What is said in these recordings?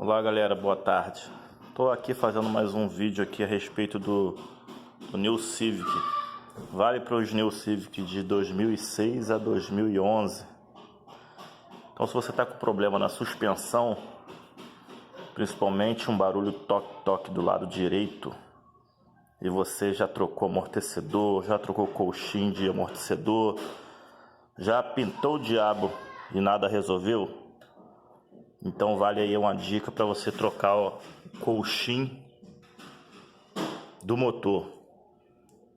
Olá galera, boa tarde. Estou aqui fazendo mais um vídeo aqui a respeito do New Civic. Vale para os New Civic de 2006 a 2011. Então se você está com problema na suspensão, principalmente um barulho toque-toque do lado direito, e você já trocou amortecedor, já trocou colchinho de amortecedor, já pintou o diabo e nada resolveu, então vale aí uma dica para você trocar o colchinho do motor,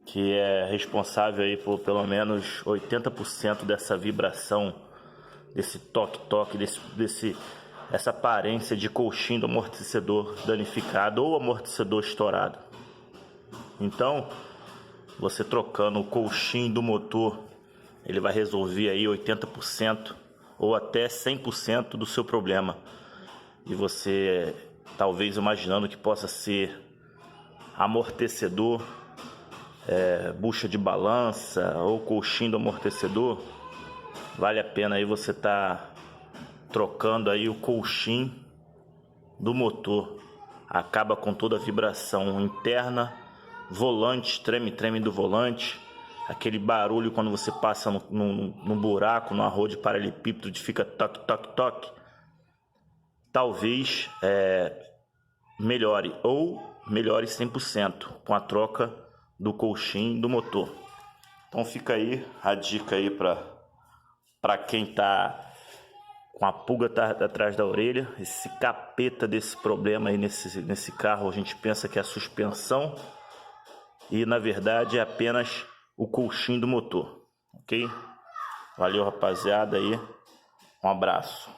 que é responsável aí por pelo menos 80% dessa vibração, desse toque-toque, essa aparência de colchinho do amortecedor danificado ou amortecedor estourado. Então, você trocando o colchinho do motor, ele vai resolver aí 80% ou até 100% do seu problema. E você talvez imaginando que possa ser amortecedor, bucha de balança ou colchinho do amortecedor, vale a pena aí você tá trocando aí o colchinho do motor. Acaba com toda a vibração interna, volante, treme do volante, aquele barulho quando você passa no buraco, numa rua de paralelepípedo, de fica toque. Talvez melhore 100% com a troca do colchinho do motor. Então fica aí a dica aí para quem tá com a pulga atrás da orelha, esse capeta desse problema aí nesse carro. A gente pensa que é a suspensão e na verdade é apenas o colchinho do motor, ok? Valeu rapaziada aí, um abraço.